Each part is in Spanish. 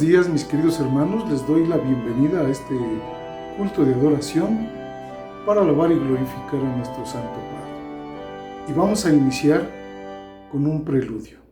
días, mis queridos hermanos, les doy la bienvenida a este culto de adoración para alabar y glorificar a nuestro Santo Padre. Y vamos a iniciar con un preludio.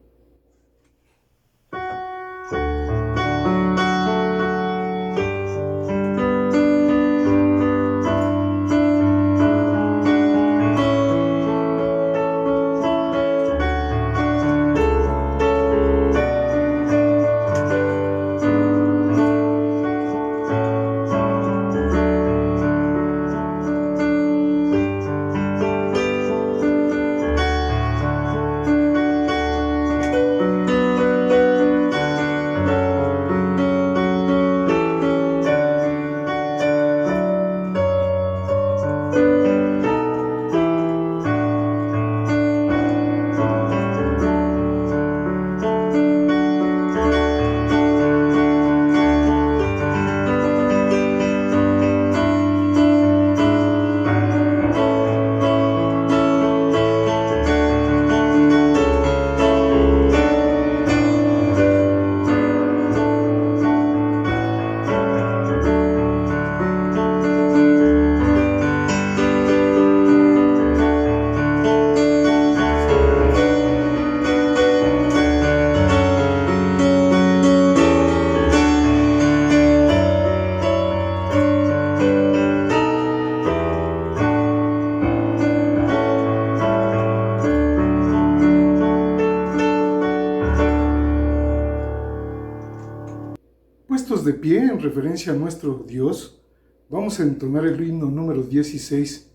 Puestos de pie en referencia a nuestro Dios, vamos a entonar el himno número 16.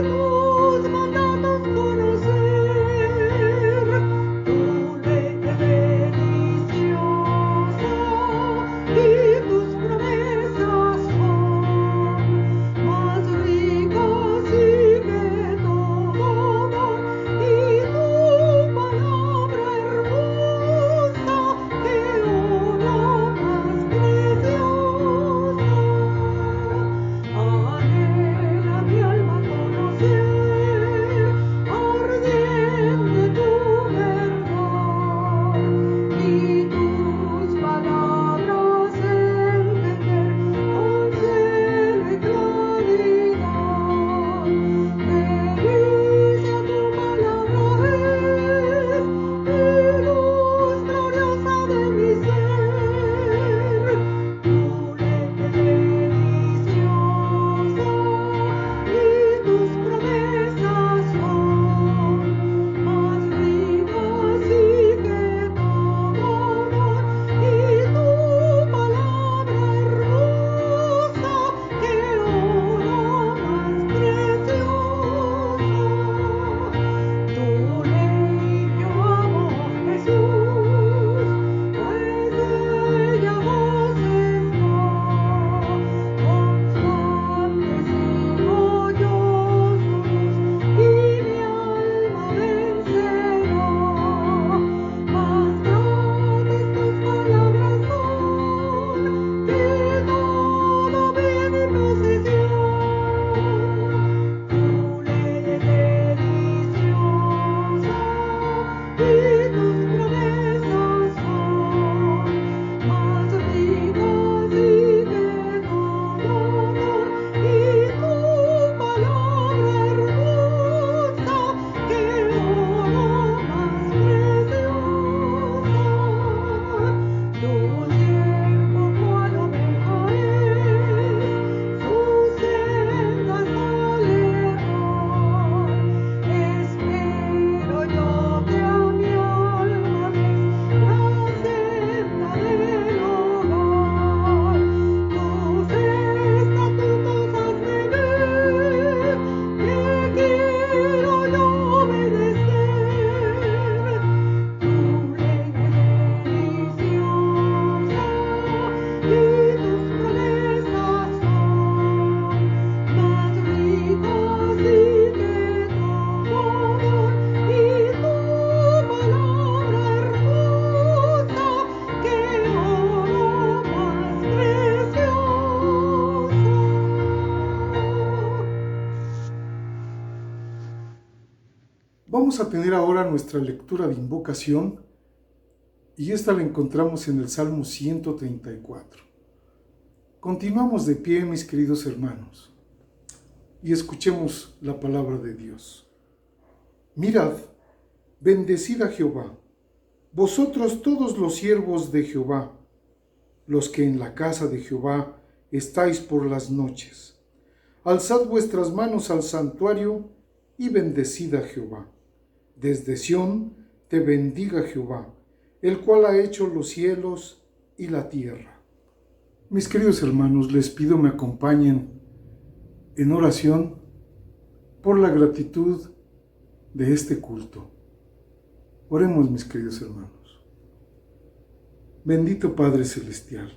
Tus mandatos conocer. Vamos a tener ahora nuestra lectura de invocación y esta la encontramos en el Salmo 134. Continuamos de pie, mis queridos hermanos, y escuchemos la palabra de Dios. Mirad, bendecid a Jehová, vosotros todos los siervos de Jehová, los que en la casa de Jehová estáis por las noches. Alzad vuestras manos al santuario y bendecid a Jehová. Desde Sión te bendiga Jehová, el cual ha hecho los cielos y la tierra. Mis queridos hermanos, les pido me acompañen en oración por la gratitud de este culto. Oremos, mis queridos hermanos. Bendito Padre Celestial,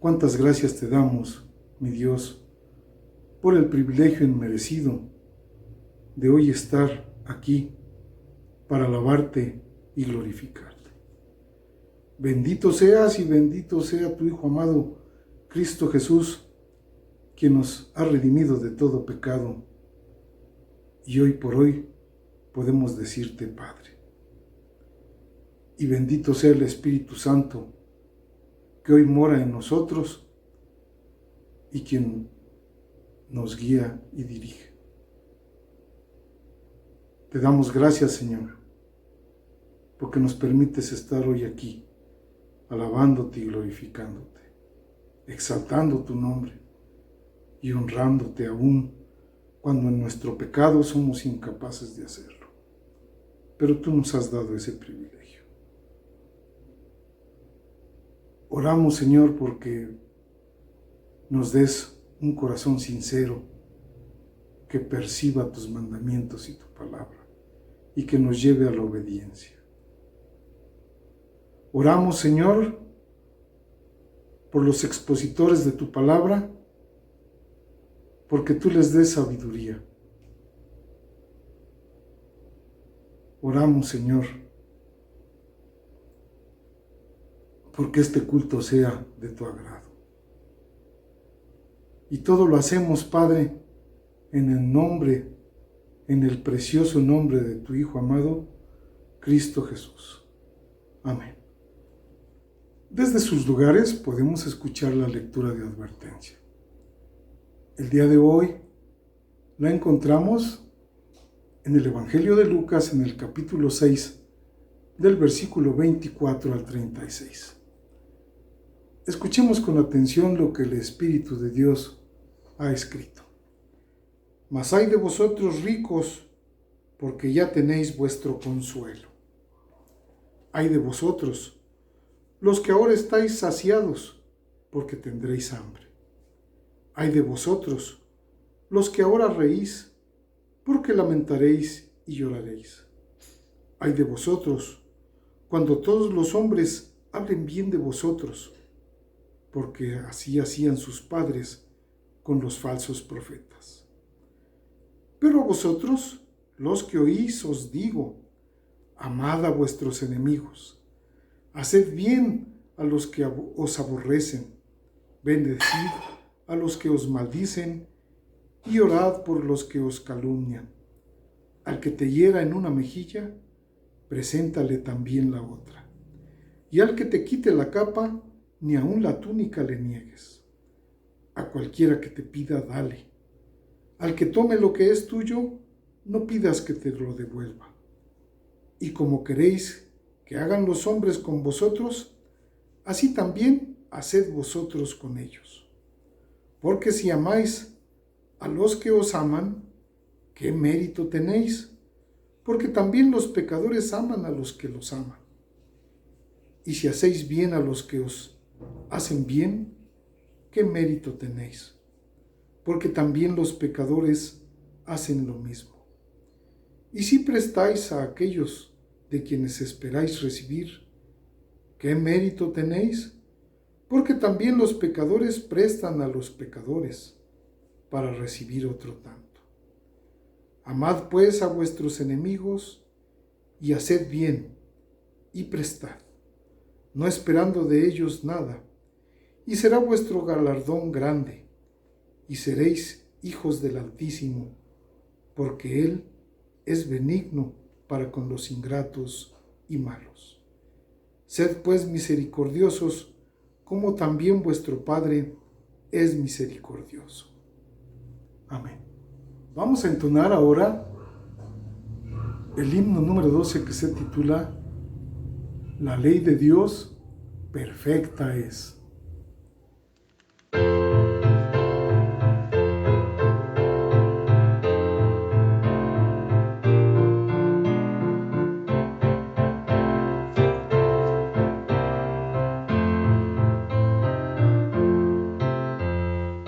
cuántas gracias te damos, mi Dios, por el privilegio inmerecido de hoy estar aquí para alabarte y glorificarte. Bendito seas y bendito sea tu Hijo amado, Cristo Jesús, quien nos ha redimido de todo pecado, y hoy por hoy podemos decirte Padre. Y bendito sea el Espíritu Santo, que hoy mora en nosotros y quien nos guía y dirige. Te damos gracias, Señor, porque nos permites estar hoy aquí, alabándote y glorificándote, exaltando tu nombre y honrándote aún cuando en nuestro pecado somos incapaces de hacerlo. Pero tú nos has dado ese privilegio. Oramos, Señor, porque nos des un corazón sincero que perciba tus mandamientos y tu palabra y que nos lleve a la obediencia. Oramos, Señor, por los expositores de tu palabra, porque tú les des sabiduría. Oramos, Señor, porque este culto sea de tu agrado. Y todo lo hacemos, Padre, en el precioso nombre de tu Hijo amado, Cristo Jesús. Amén. Desde sus lugares podemos escuchar la lectura de advertencia. El día de hoy la encontramos en el Evangelio de Lucas, en el capítulo 6, del versículo 24 al 36. Escuchemos con atención lo que el Espíritu de Dios ha escrito. Mas ay de vosotros ricos, porque ya tenéis vuestro consuelo. Ay de vosotros, los que ahora estáis saciados, porque tendréis hambre. Ay de vosotros, los que ahora reís, porque lamentaréis y lloraréis. Ay de vosotros, cuando todos los hombres hablen bien de vosotros, porque así hacían sus padres con los falsos profetas. Pero a vosotros, los que oís, os digo, amad a vuestros enemigos, haced bien a los que os aborrecen, bendecid a los que os maldicen, y orad por los que os calumnian. Al que te hiera en una mejilla, preséntale también la otra. Y al que te quite la capa, ni aun la túnica le niegues. A cualquiera que te pida, dale. Al que tome lo que es tuyo, no pidas que te lo devuelva. Y como queréis que hagan los hombres con vosotros, así también haced vosotros con ellos. Porque si amáis a los que os aman, ¿qué mérito tenéis? Porque también los pecadores aman a los que los aman. Y si hacéis bien a los que os hacen bien, ¿qué mérito tenéis? Porque también los pecadores hacen lo mismo. Y si prestáis a aquellos de quienes esperáis recibir, ¿qué mérito tenéis? Porque también los pecadores prestan a los pecadores para recibir otro tanto. Amad pues a vuestros enemigos y haced bien y prestad, no esperando de ellos nada, y será vuestro galardón grande, y seréis hijos del Altísimo, porque Él es benigno para con los ingratos y malos. Sed pues misericordiosos, como también vuestro Padre es misericordioso. Amén. Vamos a entonar ahora el himno número 12 que se titula La ley de Dios perfecta es.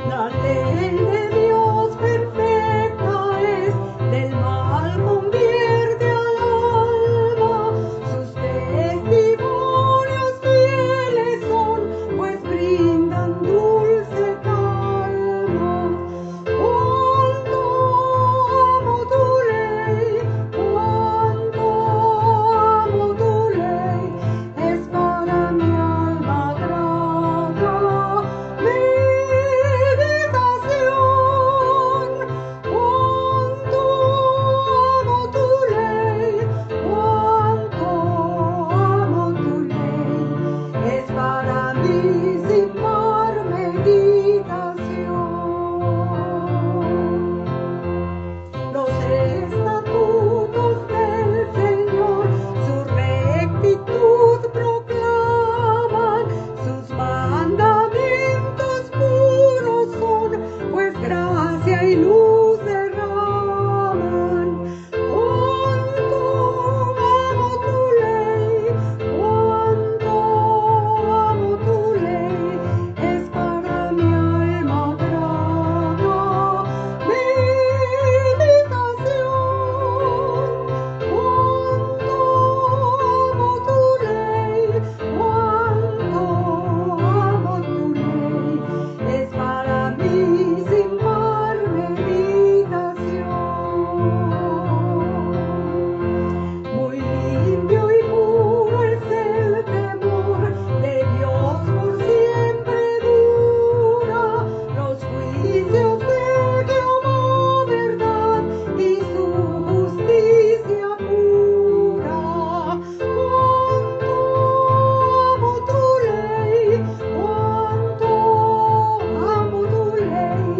La ley de Dios perfecta es, del mal convierte al alma, sus testimonios fieles son, pues brindan dulce calma. Cuánto amo tu ley, cuánto amo tu ley, es para mi alma grata. Cuánto amo tu ley, cuánto amo tu ley, es para mí sin par meditación. Los estatutos del Señor, su rectitud proclaman, sus mandamientos puros son, pues gracia y luz derraman. Cuánto amo tu ley, cuánto amo tu ley, es para mi alma grata meditación. Cuánto amo tu ley, cuánto amo tu ley, es para mí sin par meditación. Muy limpio y puro es el temor de Dios, por siempre dura, los juicios de Jehová verdad y su justicia pura. Cuánto amo tu ley, cuánto amo tu ley,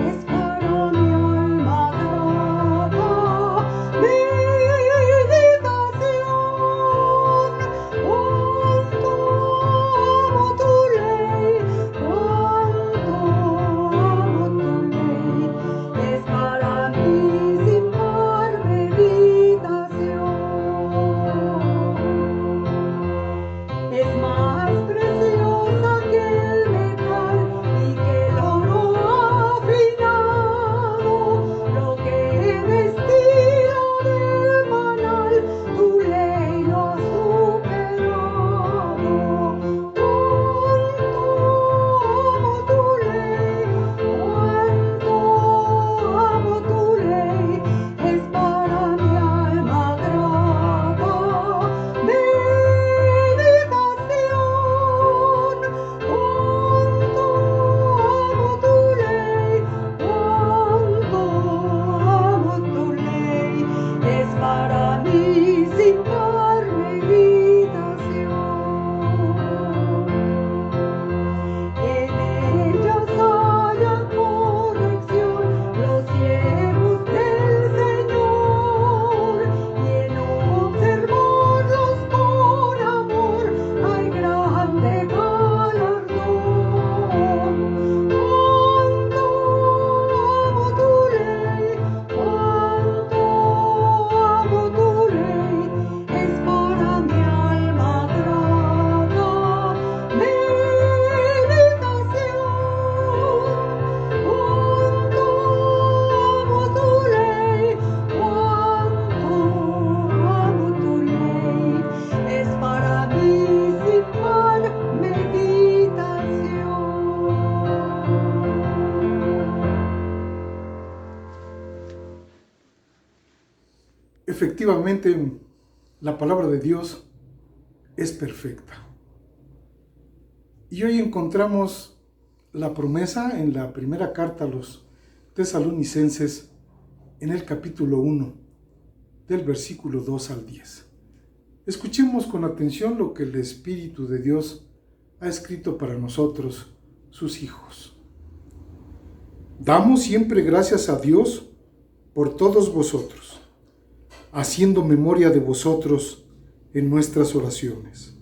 es para mi alma grata meditación. Cuánto amo tu ley, cuánto amo tu ley, es para mí sin par meditación. Es más preciosa que el metal y que el oro afinado, lo que destila del manal, tu ley lo ha superado. Cuánto amo tu ley, cuánto amo tu ley, es para mi alma grata meditación. Cuánto amo tu ley, cuánto amo tu ley, es para mí sin par meditación. En ellas hallan corrección los siervos del Señor, y en observarlos con amor hay grande galardón. Cuánto amo tu ley, cuánto amo tu ley, es para mi alma grata meditación. Cuánto amo tu ley, cuánto amo tu ley, es para mí sin par meditación. Efectivamente, la palabra de Dios es perfecta. Y hoy encontramos la promesa en la primera carta a los tesalonicenses, en el capítulo 1, del versículo 2 al 10. Escuchemos con atención lo que el Espíritu de Dios ha escrito para nosotros, sus hijos. Damos siempre gracias a Dios por todos vosotros, haciendo memoria de vosotros en nuestras oraciones,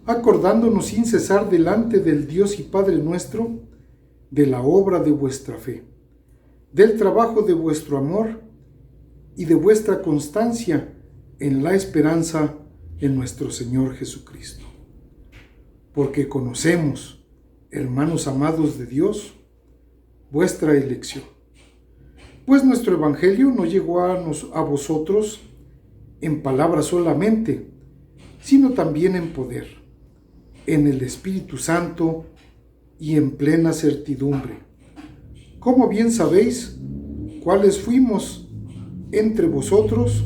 acordándonos sin cesar delante del Dios y Padre nuestro de la obra de vuestra fe, del trabajo de vuestro amor y de vuestra constancia en la esperanza en nuestro Señor Jesucristo. Porque conocemos, hermanos amados de Dios, vuestra elección. Pues nuestro Evangelio no llegó a vosotros en palabra solamente, sino también en poder, en el Espíritu Santo y en plena certidumbre. Como bien sabéis, cuáles fuimos entre vosotros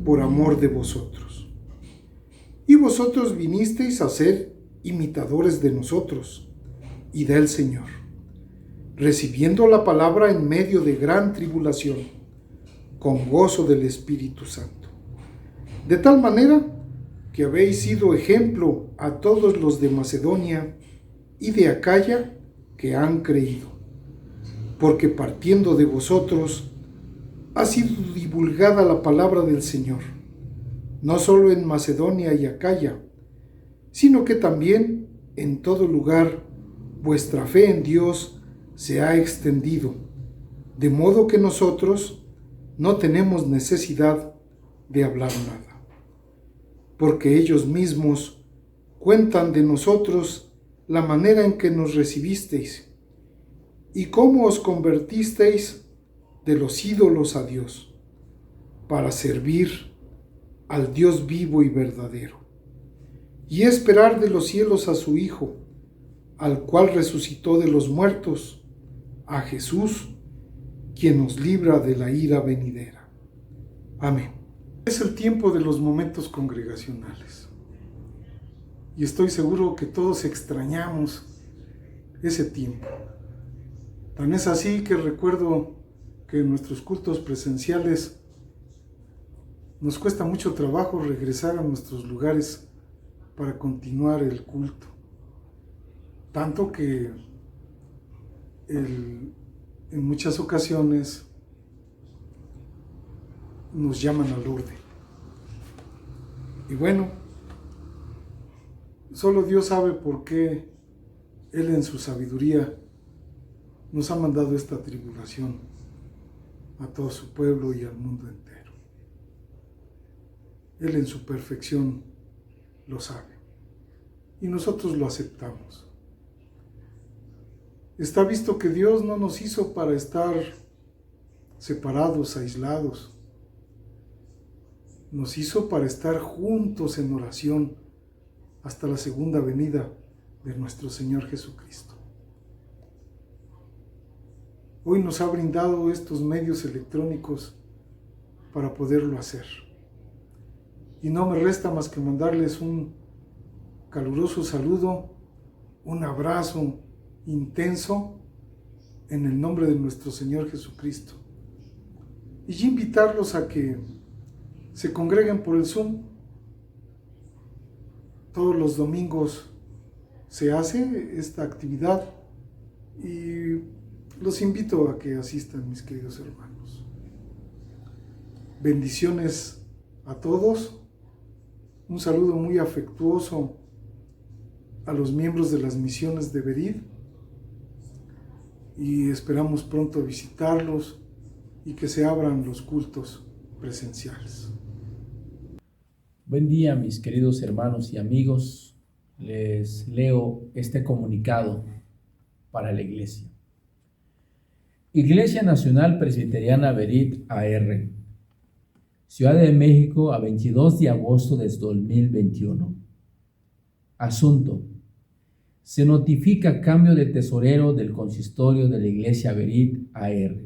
por amor de vosotros. Y vosotros vinisteis a ser imitadores de nosotros y del Señor, recibiendo la palabra en medio de gran tribulación, con gozo del Espíritu Santo. De tal manera que habéis sido ejemplo a todos los de Macedonia y de Acaya que han creído, porque partiendo de vosotros ha sido divulgada la palabra del Señor, no solo en Macedonia y Acaya, sino que también en todo lugar vuestra fe en Dios se ha extendido, de modo que nosotros no tenemos necesidad de hablar nada, porque ellos mismos cuentan de nosotros la manera en que nos recibisteis y cómo os convertisteis de los ídolos a Dios, para servir al Dios vivo y verdadero, y esperar de los cielos a su Hijo, al cual resucitó de los muertos, a Jesús, quien nos libra de la ira venidera. Amén. Es el tiempo de los momentos congregacionales, y estoy seguro que todos extrañamos ese tiempo. Tan es así que recuerdo que en nuestros cultos presenciales nos cuesta mucho trabajo regresar a nuestros lugares para continuar el culto. Tanto que en muchas ocasiones nos llaman al orden. Y bueno, solo Dios sabe por qué Él en su sabiduría nos ha mandado esta tribulación a todo su pueblo y al mundo entero. Él en su perfección lo sabe y nosotros lo aceptamos. Está visto que Dios no nos hizo para estar separados, aislados. Nos hizo para estar juntos en oración hasta la segunda venida de nuestro Señor Jesucristo. Hoy nos ha brindado estos medios electrónicos para poderlo hacer. Y no me resta más que mandarles un caluroso saludo, un abrazo intenso en el nombre de nuestro Señor Jesucristo. Y invitarlos a que se congreguen por el Zoom. Todos los domingos se hace esta actividad y los invito a que asistan, mis queridos hermanos. Bendiciones a todos. Un saludo muy afectuoso a los miembros de las misiones de Berid y esperamos pronto visitarlos y que se abran los cultos presenciales. Buen día, mis queridos hermanos y amigos. Les leo este comunicado para la Iglesia. Iglesia Nacional Presbiteriana Berid AR, Ciudad de México, a 22 de agosto de 2021. Asunto: se notifica cambio de tesorero del consistorio de la Iglesia Berid AR.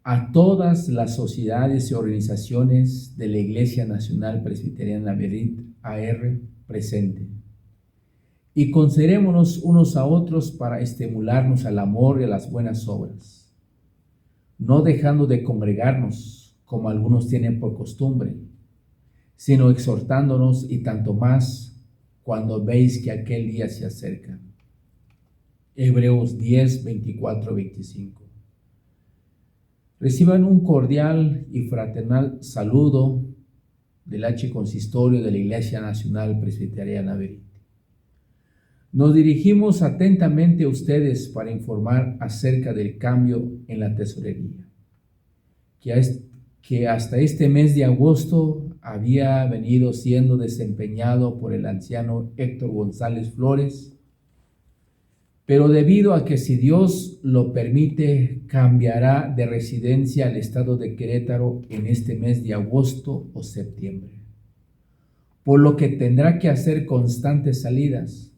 A todas las sociedades y organizaciones de la Iglesia Nacional Presbiteriana Berid AR presente, y considerémonos unos a otros para estimularnos al amor y a las buenas obras. no dejando de congregarnos, como algunos tienen por costumbre, sino exhortándonos y tanto más cuando veis que aquel día se acerca. Hebreos 10, 24, 25. Reciban un cordial y fraternal saludo del Consistorio de la Iglesia Nacional Presbiteriana Berit. Nos dirigimos atentamente a ustedes para informar acerca del cambio en la tesorería, que hasta este mes de agosto había venido siendo desempeñado por el anciano Héctor González Flores, pero debido a que, si Dios lo permite, cambiará de residencia al estado de Querétaro en este mes de agosto o septiembre, por lo que tendrá que hacer constantes salidas,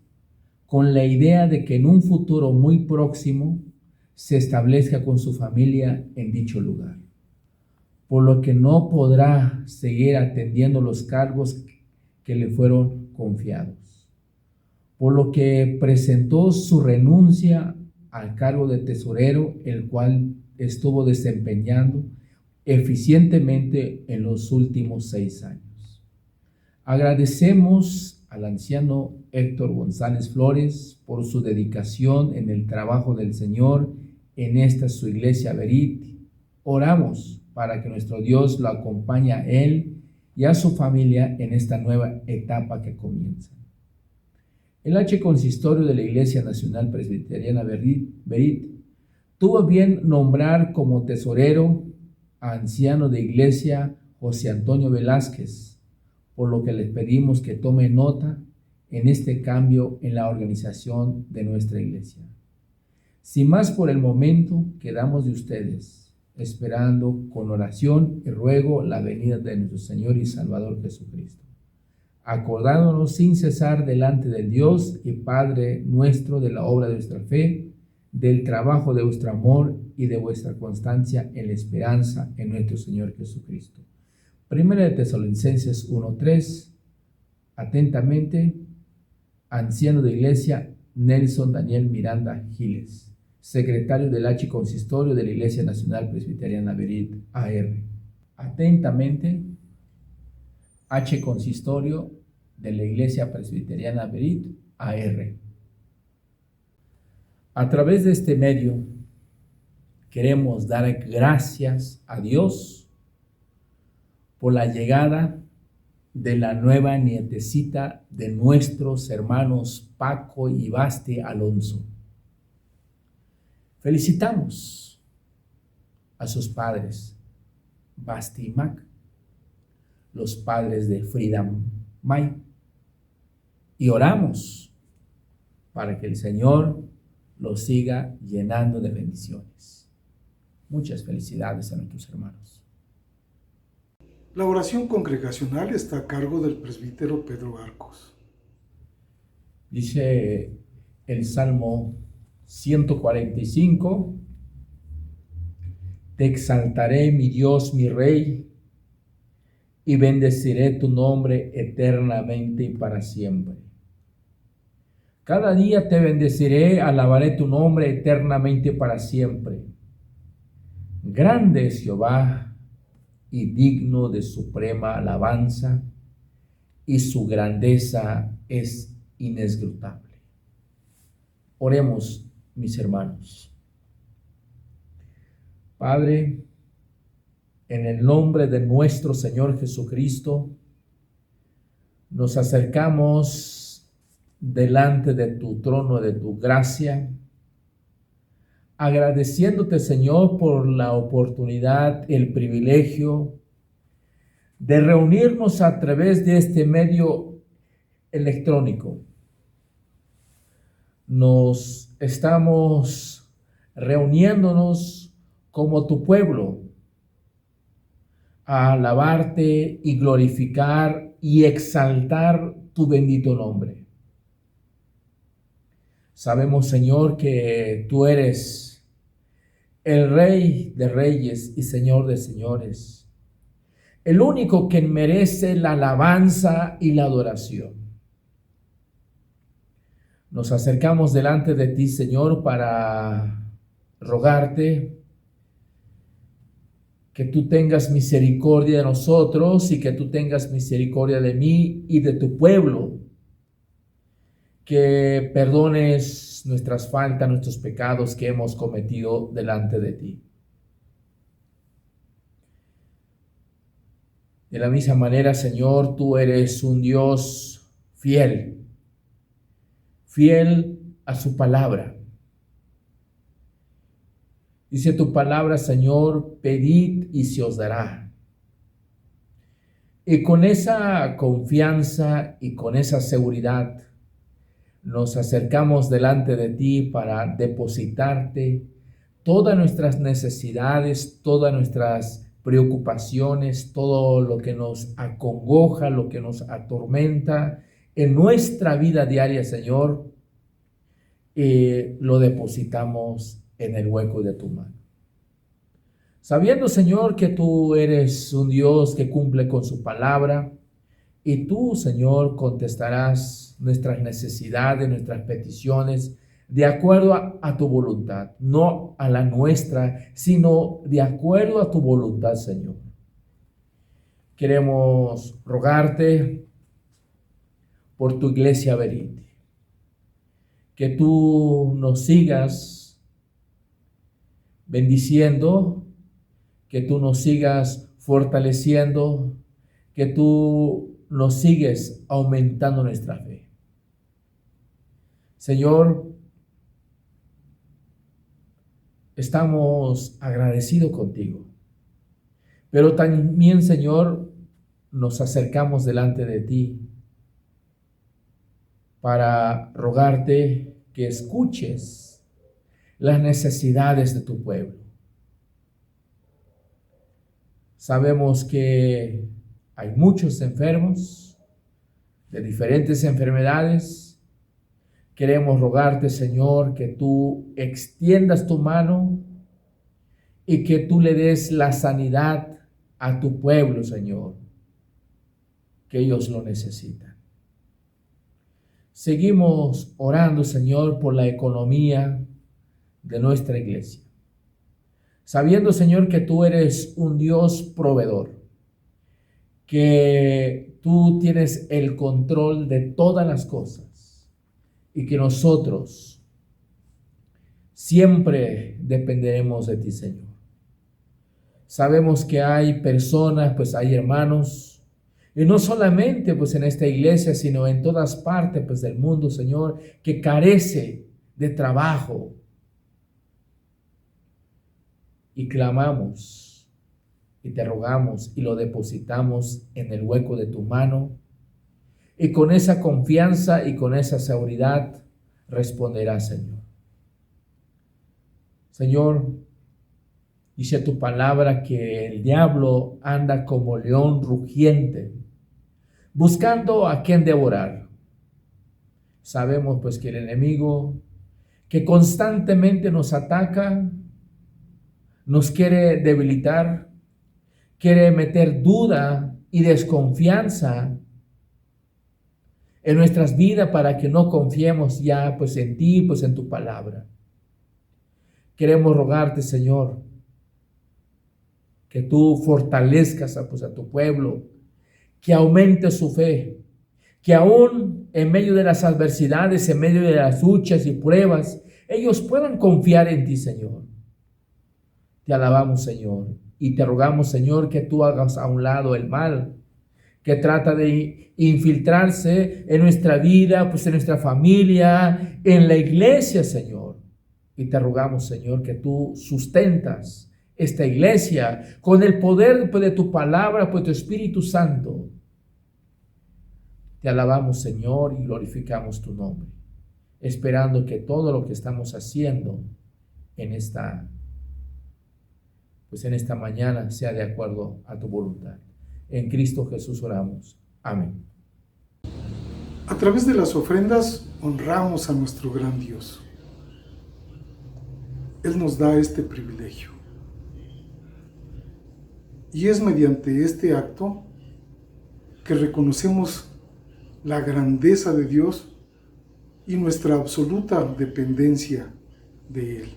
con la idea de que en un futuro muy próximo se establezca con su familia en dicho lugar, por lo que no podrá seguir atendiendo los cargos que le fueron confiados, por lo que presentó su renuncia al cargo de tesorero, el cual estuvo desempeñando eficientemente en los últimos 6 años. Agradecemos al anciano Héctor González Flores por su dedicación en el trabajo del Señor en esta su iglesia Berit. Oramos para que nuestro Dios lo acompañe a él y a su familia en esta nueva etapa que comienza. El Consistorio de la Iglesia Nacional Presbiteriana Berit tuvo bien nombrar como tesorero a anciano de iglesia José Antonio Velázquez, por lo que les pedimos que tome nota en este cambio en la organización de nuestra iglesia. Sin más por el momento, quedamos de ustedes, esperando con oración y ruego la venida de nuestro Señor y Salvador Jesucristo, acordándonos sin cesar delante del Dios y Padre nuestro de la obra de vuestra fe, del trabajo de vuestro amor y de vuestra constancia en la esperanza en nuestro Señor Jesucristo. Primera de Tesalonicenses 1:3. Atentamente, anciano de iglesia Nelson Daniel Miranda Giles, secretario del Consistorio de la Iglesia Nacional Presbiteriana Berit, AR. Atentamente, Consistorio de la Iglesia Presbiteriana Berit, AR. A través de este medio, queremos dar gracias a Dios por la llegada de la nueva nietecita de nuestros hermanos Paco y Basti Alonso. Felicitamos a sus padres, Basti y Mac, los padres de Frida May, y oramos para que el Señor los siga llenando de bendiciones. Muchas felicidades a nuestros hermanos. La oración congregacional está a cargo del presbítero Pedro Arcos. Dice el Salmo 145: Te exaltaré, mi Dios, mi Rey, y bendeciré tu nombre eternamente y para siempre. Cada día te bendeciré, alabaré tu nombre eternamente para siempre. Grande es Jehová y digno de suprema alabanza, y su grandeza es inescrutable. Oremos, mis hermanos. Padre, en el nombre de nuestro Señor Jesucristo, nos acercamos delante de tu trono, de tu gracia, agradeciéndote, Señor, por la oportunidad, el privilegio de reunirnos a través de este medio electrónico. Nos estamos reuniéndonos como tu pueblo a alabarte y glorificar y exaltar tu bendito nombre. Sabemos, Señor, que tú eres el Rey de reyes y Señor de señores, el único que merece la alabanza y la adoración. Nos acercamos delante de ti, Señor, para rogarte que tú tengas misericordia de nosotros y que tú tengas misericordia de mí y de tu pueblo, que perdones nuestras faltas, nuestros pecados que hemos cometido delante de ti. De la misma manera, Señor, tú eres un Dios fiel, fiel a su palabra. Dice tu palabra, Señor, pedid y se os dará. Y con esa confianza y con esa seguridad nos acercamos delante de ti para depositarte todas nuestras necesidades, todas nuestras preocupaciones, todo lo que nos acongoja, lo que nos atormenta en nuestra vida diaria, Señor, lo depositamos en el hueco de tu mano. Sabiendo, Señor, que tú eres un Dios que cumple con su palabra y tú, Señor, contestarás nuestras necesidades, nuestras peticiones, de acuerdo a tu voluntad, no a la nuestra, sino de acuerdo a tu voluntad, Señor. Queremos rogarte por tu iglesia Berit, que tú nos sigas bendiciendo, que tú nos sigas fortaleciendo, que tú nos sigues aumentando nuestra fe. Señor, estamos agradecidos contigo, pero también, Señor, nos acercamos delante de ti para rogarte que escuches las necesidades de tu pueblo. Sabemos que hay muchos enfermos de diferentes enfermedades. Queremos rogarte, Señor, que tú extiendas tu mano y que tú le des la sanidad a tu pueblo, Señor, que ellos lo necesitan. Seguimos orando, Señor, por la economía de nuestra iglesia, sabiendo, Señor, que tú eres un Dios proveedor, que tú tienes el control de todas las cosas y que nosotros siempre dependeremos de ti, Señor. Sabemos que hay personas, pues hay hermanos, y no solamente pues en esta iglesia, sino en todas partes pues del mundo, Señor, que carece de trabajo. Y clamamos y te rogamos y lo depositamos en el hueco de tu mano. Y con esa confianza y con esa seguridad responderá, Señor. Señor, dice tu palabra que el diablo anda como león rugiente, buscando a quien devorar. Sabemos pues que el enemigo que constantemente nos ataca, nos quiere debilitar, quiere meter duda y desconfianza en nuestras vidas para que no confiemos ya pues en ti, pues en tu palabra. Queremos rogarte, Señor, que tú fortalezcas a tu pueblo, que aumente su fe, que aún en medio de las adversidades, en medio de las luchas y pruebas, ellos puedan confiar en ti, Señor. Te alabamos, Señor, y te rogamos, Señor, que tú hagas a un lado el mal que trata de infiltrarse en nuestra vida, pues en nuestra familia, en la iglesia, Señor. Y te rogamos, Señor, que tú sustentas esta iglesia con el poder pues, de tu palabra, pues tu Espíritu Santo. Te alabamos, Señor, y glorificamos tu nombre, esperando que todo lo que estamos haciendo en esta mañana sea de acuerdo a tu voluntad. En Cristo Jesús oramos. Amén. A través de las ofrendas honramos a nuestro gran Dios. Él nos da este privilegio. Y es mediante este acto que reconocemos la grandeza de Dios y nuestra absoluta dependencia de Él.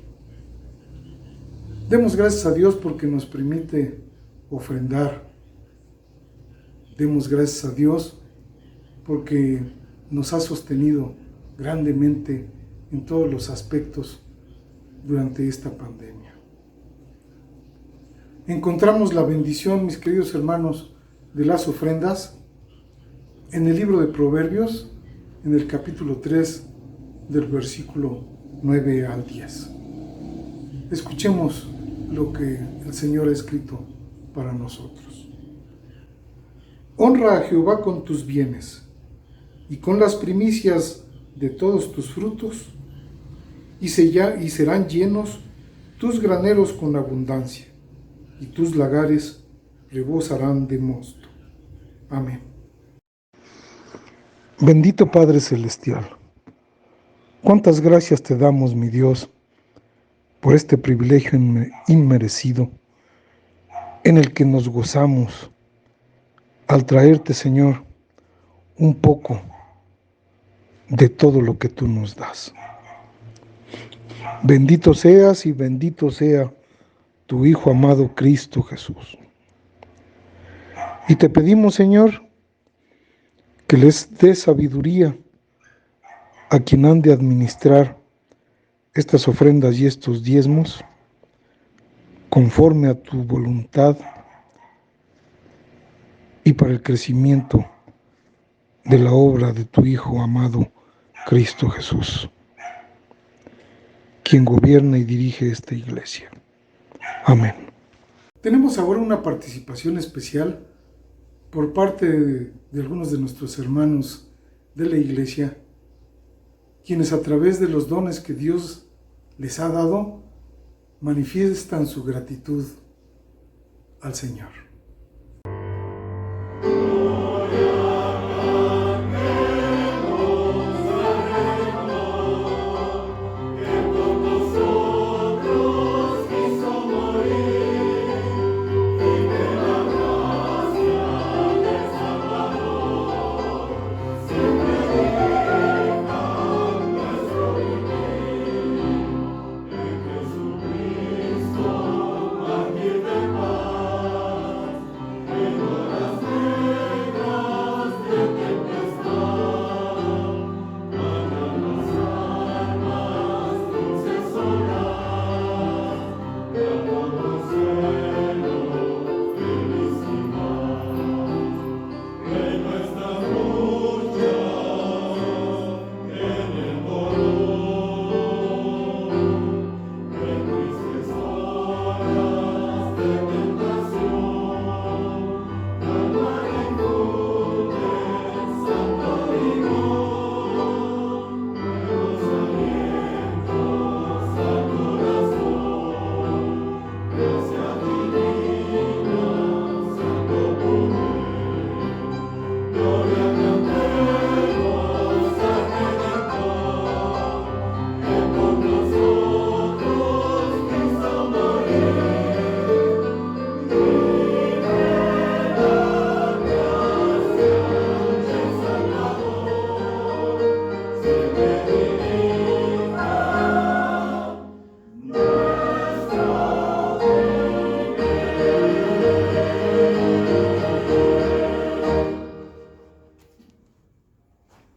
Demos gracias a Dios porque nos permite ofrendar. Demos gracias a Dios porque nos ha sostenido grandemente en todos los aspectos durante esta pandemia. Encontramos la bendición, mis queridos hermanos, de las ofrendas en el libro de Proverbios, en el capítulo 3, del versículo 9 al 10. Escuchemos lo que el Señor ha escrito para nosotros. Honra a Jehová con tus bienes y con las primicias de todos tus frutos, y serán llenos tus graneros con abundancia, y tus lagares rebosarán de mosto. Amén. Bendito Padre Celestial, cuántas gracias te damos, mi Dios, por este privilegio inmerecido en el que nos gozamos al traerte, Señor, un poco de todo lo que tú nos das. Bendito seas y bendito sea tu Hijo amado Cristo Jesús. Y te pedimos, Señor, que les dé sabiduría a quien han de administrar estas ofrendas y estos diezmos conforme a tu voluntad y para el crecimiento de la obra de tu Hijo amado Cristo Jesús, quien gobierna y dirige esta iglesia. Amén. Tenemos ahora una participación especial por parte de algunos de nuestros hermanos de la iglesia, quienes a través de los dones que Dios les ha dado, manifiestan su gratitud al Señor.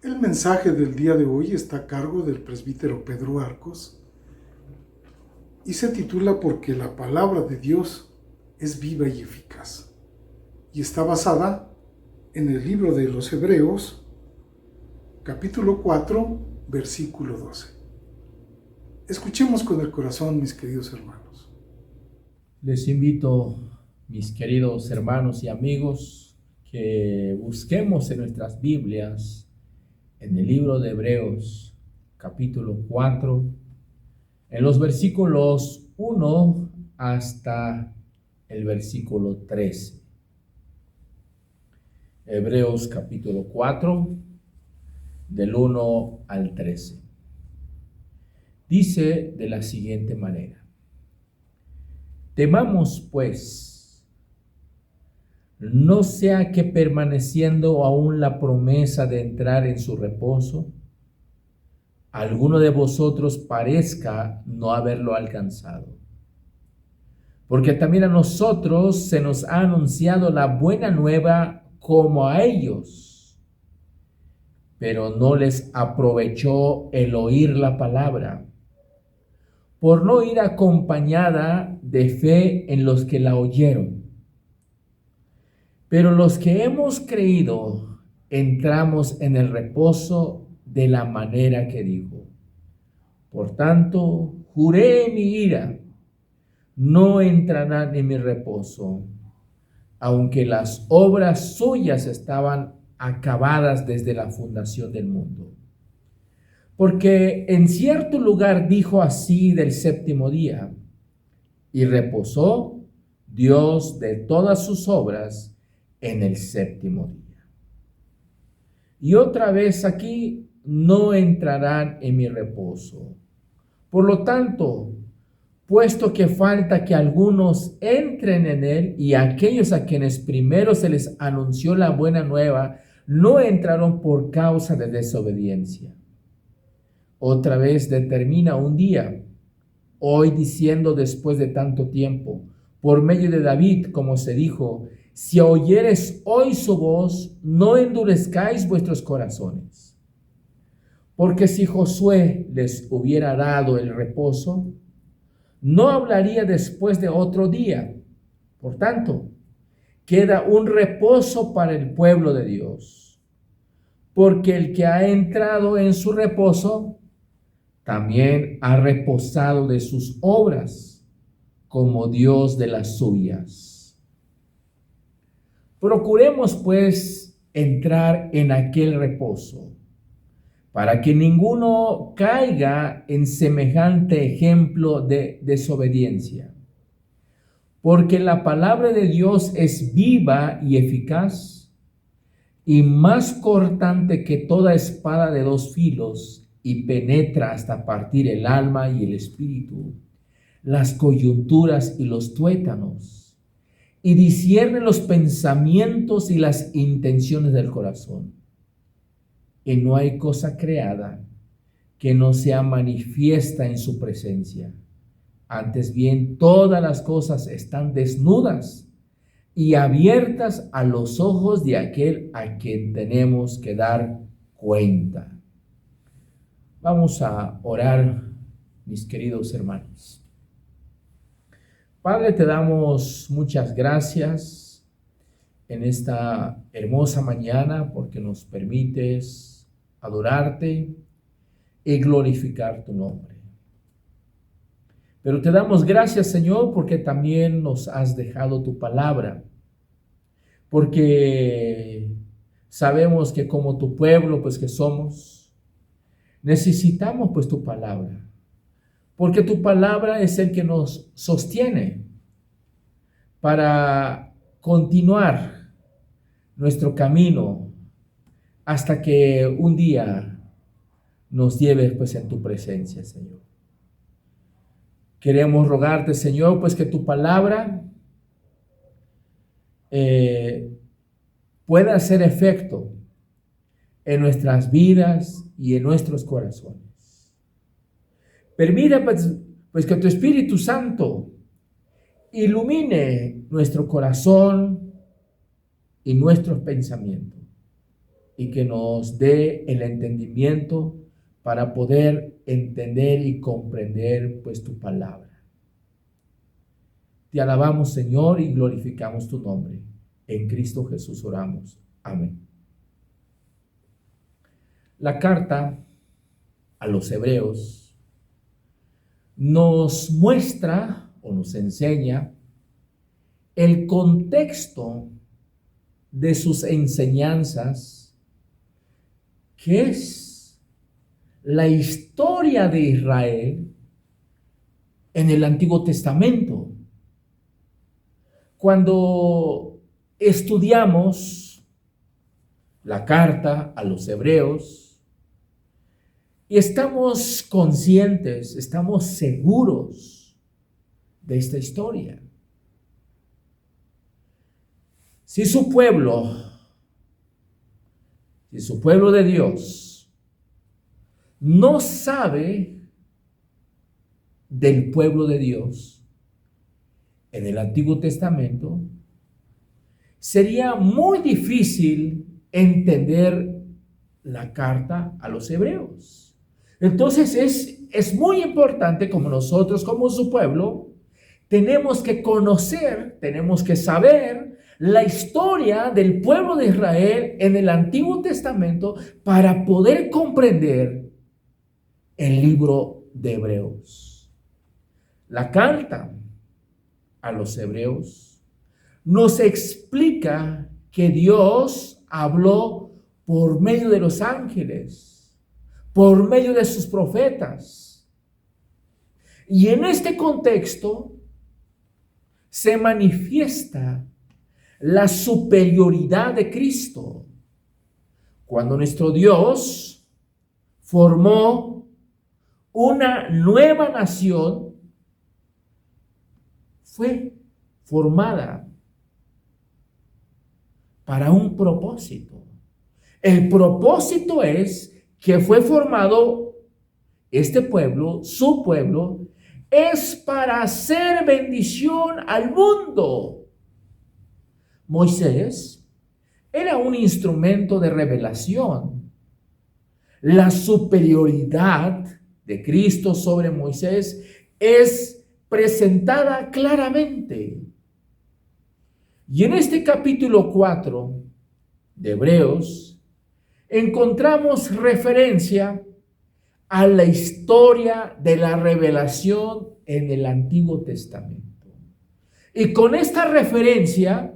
El mensaje del día de hoy está a cargo del presbítero Pedro Arcos y se titula Porque la palabra de Dios es viva y eficaz, y está basada en el libro de los Hebreos, capítulo 4, versículo 12. Escuchemos con el corazón, mis queridos hermanos. Les invito, mis queridos hermanos y amigos, que busquemos en nuestras Biblias, en el libro de Hebreos, capítulo 4, en los versículos 1 hasta el versículo 13. Hebreos, capítulo 4, del 1 al 13. Dice de la siguiente manera: temamos, pues, no sea que permaneciendo aún la promesa de entrar en su reposo, alguno de vosotros parezca no haberlo alcanzado. porque también a nosotros se nos ha anunciado la buena nueva como a ellos, pero no les aprovechó el oír la palabra, por no ir acompañada de fe en los que la oyeron. Pero los que hemos creído, entramos en el reposo de la manera que dijo. Por tanto, juré en mi ira, no entrarán en mi reposo, aunque las obras suyas estaban acabadas desde la fundación del mundo. Porque en cierto lugar dijo así del séptimo día, y reposó Dios de todas sus obras en el séptimo día. Y otra vez aquí, no entrarán en mi reposo. Por lo tanto, puesto que falta que algunos entren en él, y aquellos a quienes primero se les anunció la buena nueva, no entraron por causa de desobediencia. Otra vez determina un día, hoy diciendo después de tanto tiempo, por medio de David, como se dijo, si oyeres hoy su voz, no endurezcáis vuestros corazones. Porque si Josué les hubiera dado el reposo, no hablaría después de otro día. Por tanto, queda un reposo para el pueblo de Dios. Porque el que ha entrado en su reposo, también ha reposado de sus obras, como Dios de las suyas. Procuremos, pues, entrar en aquel reposo, para que ninguno caiga en semejante ejemplo de desobediencia. Porque la palabra de Dios es viva y eficaz, y más cortante que toda espada de dos filos, y penetra hasta partir el alma y el espíritu, las coyunturas y los tuétanos, y discierne los pensamientos y las intenciones del corazón. Y no hay cosa creada que no sea manifiesta en su presencia. Antes bien, todas las cosas están desnudas y abiertas a los ojos de aquel a quien tenemos que dar cuenta. Vamos a orar, mis queridos hermanos. Padre, te damos muchas gracias en esta hermosa mañana porque nos permites adorarte y glorificar tu nombre. Pero te damos gracias, Señor, porque también nos has dejado tu palabra, porque sabemos que como tu pueblo, pues que somos, necesitamos pues tu palabra, porque tu palabra es el que nos sostiene para continuar nuestro camino hasta que un día nos lleves pues en tu presencia, Señor. Queremos rogarte, Señor, pues que tu palabra pueda hacer efecto en nuestras vidas y en nuestros corazones. Permita pues que tu Espíritu Santo ilumine nuestro corazón y nuestros pensamientos, y que nos dé el entendimiento para poder entender y comprender pues tu palabra. Te alabamos, Señor, y glorificamos tu nombre. En Cristo Jesús oramos. Amén. La carta a los Hebreos nos muestra o nos enseña el contexto de sus enseñanzas, que es la historia de Israel en el Antiguo Testamento. Cuando estudiamos la carta a los Hebreos y estamos conscientes, estamos seguros de esta historia. Si su pueblo de Dios no sabe del pueblo de Dios, en el Antiguo Testamento, sería muy difícil entender la carta a los hebreos. Entonces es muy importante, como nosotros, como su pueblo, tenemos que conocer, tenemos que saber la historia del pueblo de Israel en el Antiguo Testamento para poder comprender el libro de Hebreos. La carta a los hebreos nos explica que Dios habló por medio de los ángeles, por medio de sus profetas. Y en este contexto se manifiesta la superioridad de Cristo. Cuando nuestro Dios formó una nueva nación, fue formada para un propósito. El propósito es que fue formado este pueblo, su pueblo, es para hacer bendición al mundo. Moisés era un instrumento de revelación. La superioridad de Cristo sobre Moisés es presentada claramente. Y en este capítulo 4 de Hebreos encontramos referencia a la historia de la revelación en el Antiguo Testamento. Y con esta referencia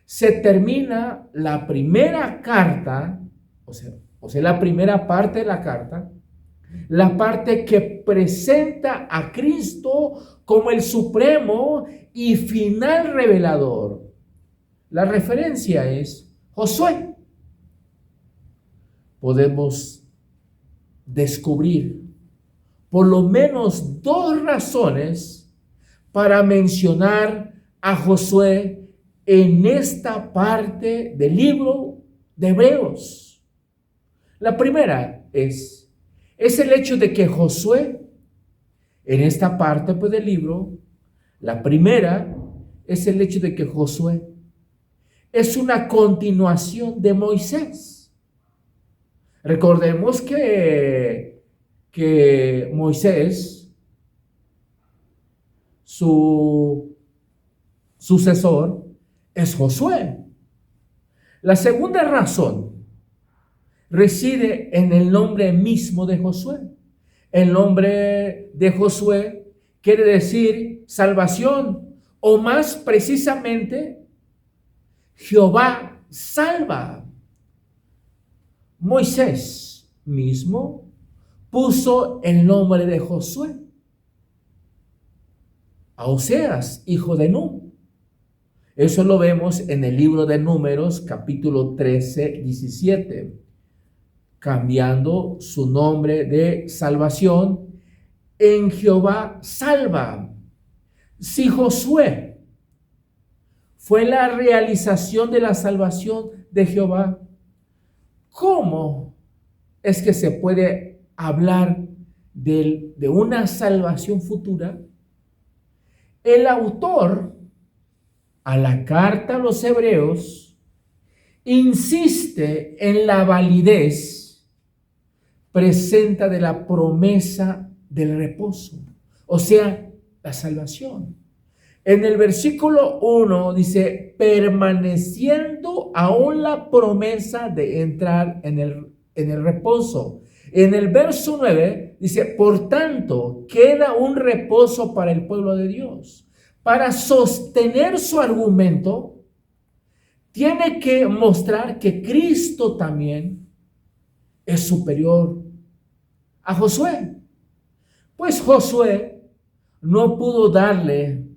se termina la primera carta, o sea, la primera parte de la carta, la parte que presenta a Cristo como el supremo y final revelador. La referencia es Josué. Podemos descubrir por lo menos dos razones para mencionar a Josué en esta parte del libro de Hebreos. La primera es el hecho de que Josué, en esta parte del libro, la primera es el hecho de que Josué es una continuación de Moisés. Recordemos que Moisés, su sucesor, es Josué. La segunda razón reside en el nombre mismo de Josué. El nombre de Josué quiere decir salvación, o más precisamente, Jehová salva. Moisés mismo puso el nombre de Josué a Oseas, hijo de Nun. Eso lo vemos en el libro de Números, capítulo 13, 17, cambiando su nombre de salvación en Jehová salva. Si Josué fue la realización de la salvación de Jehová, ¿cómo es que se puede hablar de una salvación futura? El autor a la carta a los hebreos insiste en la validez presenta de la promesa del reposo, o sea, la salvación. En el versículo 1 dice, permaneciendo aún la promesa de entrar en el reposo. En el verso 9 dice, por tanto, queda un reposo para el pueblo de Dios. Para sostener su argumento, tiene que mostrar que Cristo también es superior a Josué. Pues Josué no pudo darle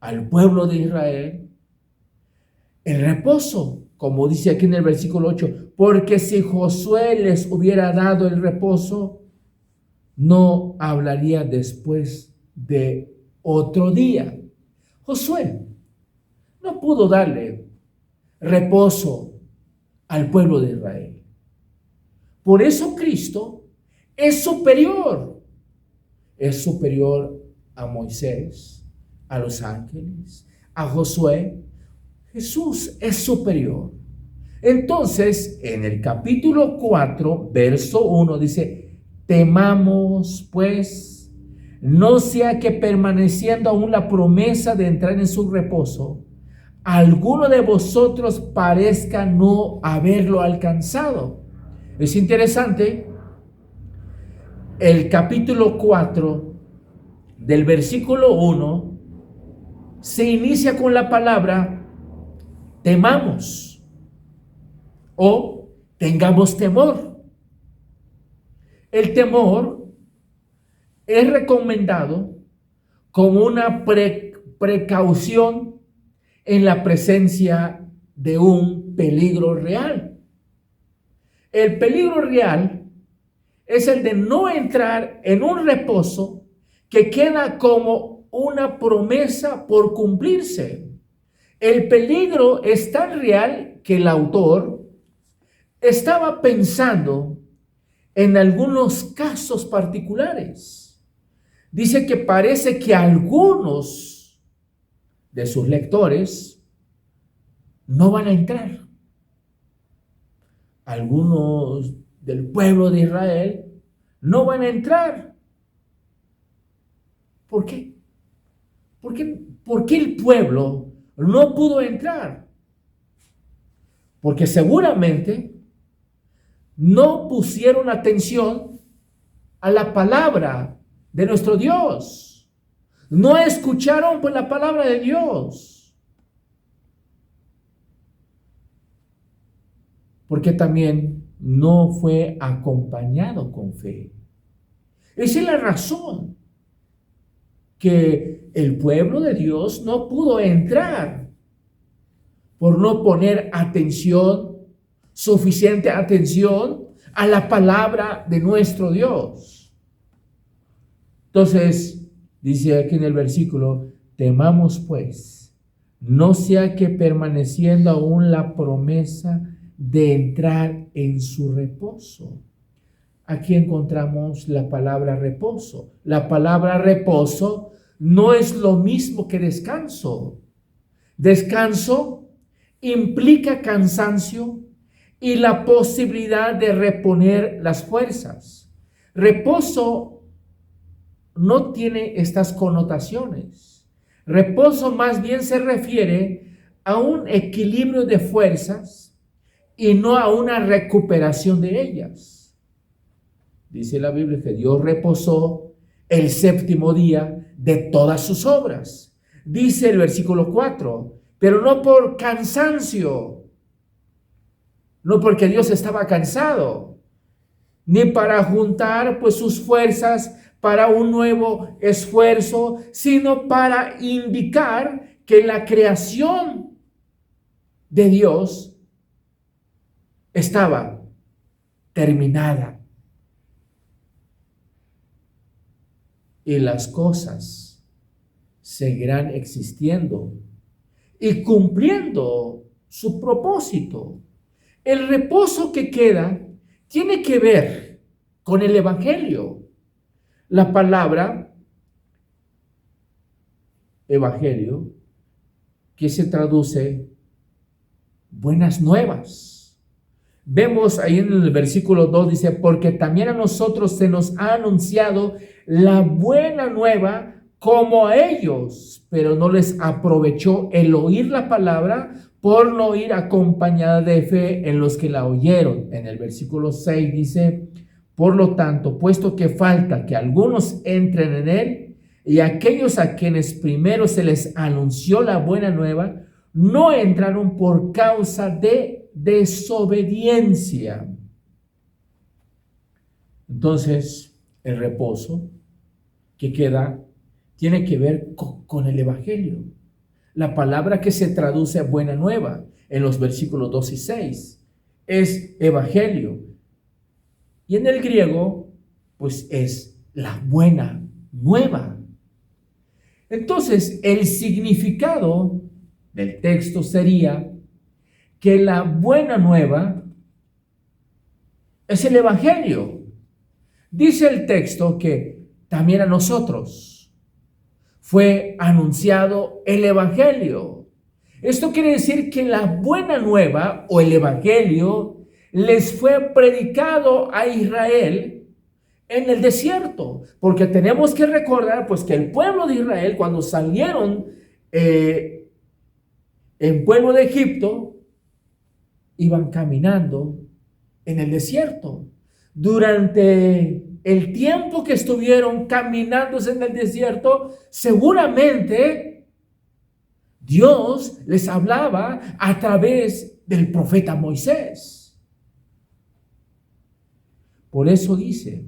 al pueblo de Israel el reposo, como dice aquí en el versículo 8, porque si Josué les hubiera dado el reposo, no hablaría después de otro día. Josué no pudo darle reposo al pueblo de Israel. Por eso Cristo es superior a Moisés, a los ángeles, a Josué. Jesús es superior. Entonces, en el capítulo 4, verso 1 dice: temamos pues, no sea que permaneciendo aún la promesa de entrar en su reposo, alguno de vosotros parezca no haberlo alcanzado. Es interesante, el capítulo 4 del versículo 1 se inicia con la palabra temamos o tengamos temor. El temor es recomendado como una precaución en la presencia de un peligro real. El peligro real es el de no entrar en un reposo que queda como una promesa por cumplirse. El peligro es tan real que el autor estaba pensando en algunos casos particulares. Dice que parece que algunos de sus lectores no van a entrar. Algunos del pueblo de Israel no van a entrar. ¿Por qué? ¿Por qué el pueblo no pudo entrar? Porque seguramente no pusieron atención a la palabra de nuestro Dios. No escucharon pues la palabra de Dios. Porque también no fue acompañado con fe. Esa es la razón que el pueblo de Dios no pudo entrar, por no poner atención, suficiente atención a la palabra de nuestro Dios. Entonces, dice aquí en el versículo: temamos pues, no sea que permaneciendo aún la promesa de entrar en su reposo. Aquí encontramos la palabra reposo. La palabra reposo no es lo mismo que descanso. Descanso implica cansancio y la posibilidad de reponer las fuerzas. Reposo no tiene estas connotaciones. Reposo más bien se refiere a un equilibrio de fuerzas y no a una recuperación de ellas. Dice la Biblia que Dios reposó el séptimo día de todas sus obras. Dice el versículo 4, pero no por cansancio, no porque Dios estaba cansado, ni para juntar pues sus fuerzas para un nuevo esfuerzo, sino para indicar que la creación de Dios estaba terminada. Y las cosas seguirán existiendo y cumpliendo su propósito. El reposo que queda tiene que ver con el Evangelio. La palabra Evangelio, que se traduce buenas nuevas. Vemos ahí en el versículo 2, dice: porque también a nosotros se nos ha anunciado la buena nueva como a ellos, pero no les aprovechó el oír la palabra por no ir acompañada de fe en los que la oyeron. En el versículo 6 dice: por lo tanto, puesto que falta que algunos entren en él, y aquellos a quienes primero se les anunció la buena nueva, no entraron por causa de desobediencia. Entonces, el reposo que queda tiene que ver con el Evangelio. La palabra que se traduce buena nueva en los versículos 2 y 6 es Evangelio. Y en el griego, pues es la buena nueva. Entonces, el significado del texto sería que la buena nueva es el Evangelio. Dice el texto que también a nosotros fue anunciado el Evangelio. Esto quiere decir que la buena nueva o el Evangelio les fue predicado a Israel en el desierto, porque tenemos que recordar pues que el pueblo de Israel, cuando salieron en pueblo de Egipto, iban caminando en el desierto. Durante el tiempo que estuvieron caminándose en el desierto, seguramente Dios les hablaba a través del profeta Moisés. Por eso dice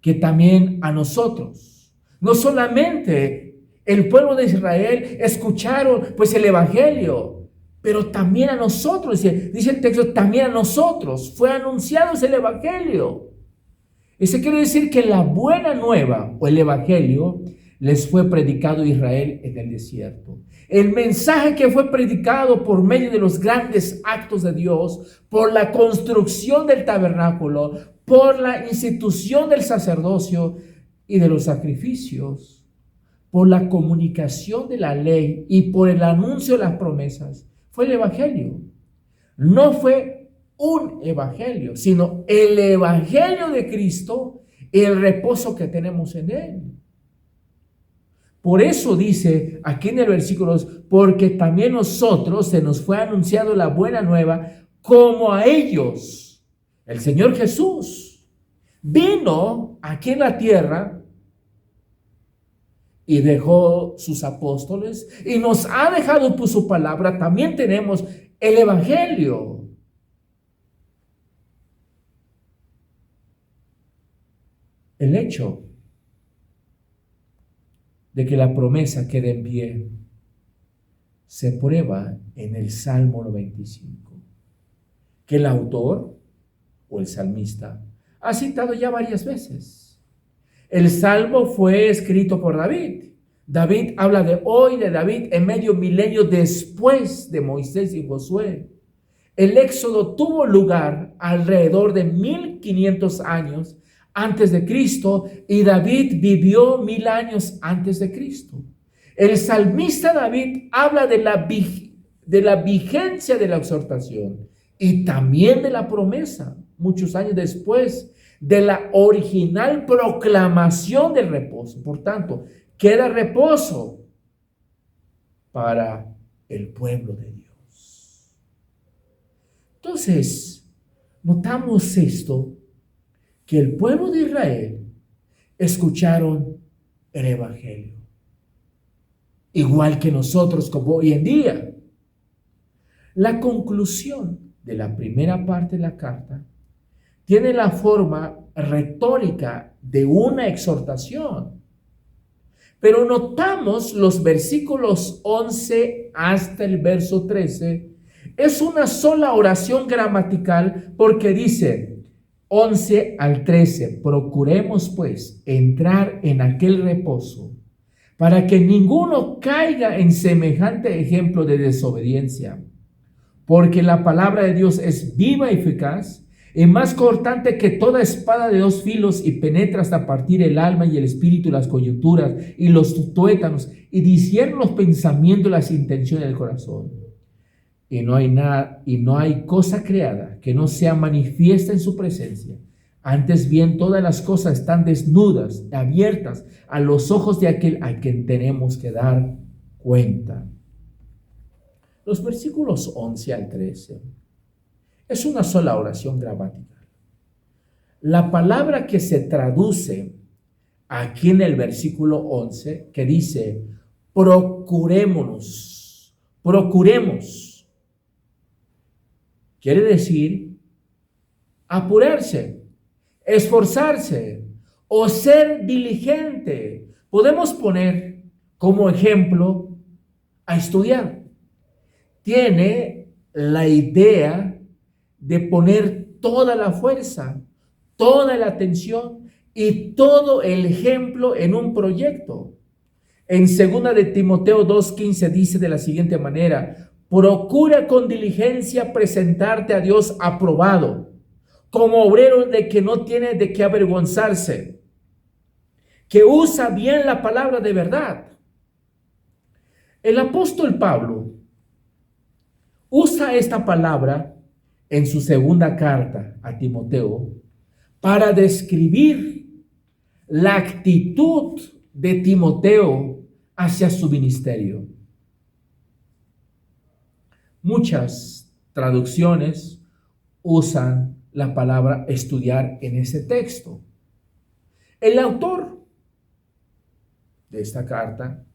que también a nosotros, no solamente el pueblo de Israel escucharon pues el Evangelio, pero también a nosotros, dice el texto, también a nosotros fue anunciado el Evangelio. Eso quiere decir que la buena nueva o el Evangelio les fue predicado a Israel en el desierto. El mensaje que fue predicado por medio de los grandes actos de Dios, por la construcción del tabernáculo, por la institución del sacerdocio y de los sacrificios, por la comunicación de la ley y por el anuncio de las promesas, fue el Evangelio. No fue un evangelio, sino el Evangelio de Cristo, el reposo que tenemos en Él. Por eso dice aquí en el versículo 2, porque también nosotros se nos fue anunciado la buena nueva como a ellos. El Señor Jesús vino aquí en la tierra y dejó sus apóstoles y nos ha dejado por su palabra. También tenemos el Evangelio. El hecho de que la promesa quede en pie se prueba en el Salmo 95, que el autor o el salmista ha citado ya varias veces. El Salmo fue escrito por David. David habla de hoy de David en medio milenio después de Moisés y Josué. El éxodo tuvo lugar alrededor de 1500 años antes de Cristo y David vivió 1000 años antes de Cristo. El salmista David habla de la vigencia de la exhortación y también de la promesa, muchos años después, de la original proclamación del reposo. Por tanto, queda reposo para el pueblo de Dios. Entonces, notamos esto, que el pueblo de Israel escucharon el Evangelio, igual que nosotros como hoy en día. La conclusión de la primera parte de la carta tiene la forma retórica de una exhortación, pero notamos los versículos 11 hasta el verso 13, es una sola oración gramatical porque dice 11 al 13, procuremos pues entrar en aquel reposo para que ninguno caiga en semejante ejemplo de desobediencia, porque la palabra de Dios es viva y eficaz y más cortante que toda espada de 2 filos y penetra hasta partir el alma y el espíritu, las coyunturas y los tuétanos y discierne los pensamientos y las intenciones del corazón. Y no hay cosa creada que no sea manifiesta en su presencia. Antes bien, todas las cosas están desnudas, abiertas a los ojos de aquel a quien tenemos que dar cuenta. Los versículos 11 al 13 es una sola oración gramatical. La palabra que se traduce aquí en el versículo 11, que dice, procuremos, quiere decir apurarse, esforzarse o ser diligente. Podemos poner como ejemplo a estudiar. Tiene la idea de poner toda la fuerza, toda la atención y todo el ejemplo en un proyecto. En 2 de Timoteo 2:15 dice de la siguiente manera, procura con diligencia presentarte a Dios aprobado, como obrero de que no tiene de qué avergonzarse, que usa bien la palabra de verdad. El apóstol Pablo usa esta palabra en su segunda carta a Timoteo para describir la actitud de Timoteo hacia su ministerio. Muchas traducciones usan la palabra estudiar en ese texto. El autor de esta carta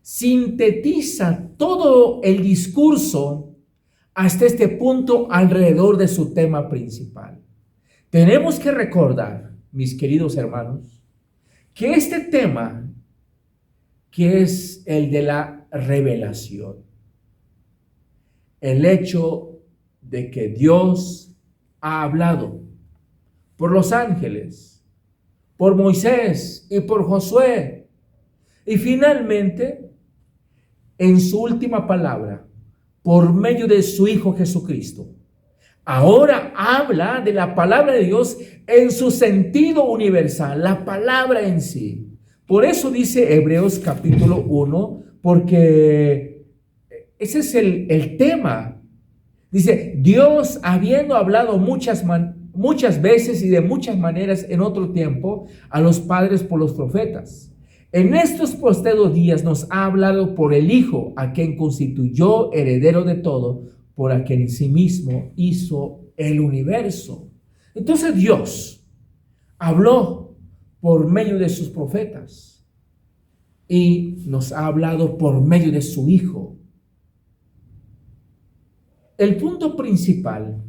sintetiza todo el discurso hasta este punto alrededor de su tema principal. Tenemos que recordar, mis queridos hermanos, que este tema, que es el de la revelación, el hecho de que Dios ha hablado por los ángeles, por Moisés y por Josué, y finalmente, en su última palabra, por medio de su Hijo Jesucristo. Ahora habla de la palabra de Dios en su sentido universal, la palabra en sí. Por eso dice Hebreos capítulo 1, porque ese es el tema. Dice, Dios, habiendo hablado muchas veces y de muchas maneras en otro tiempo a los padres por los profetas, en estos postreros días nos ha hablado por el Hijo, a quien constituyó heredero de todo, por a quien en sí mismo hizo el universo. Entonces Dios habló por medio de sus profetas y nos ha hablado por medio de su Hijo. El punto principal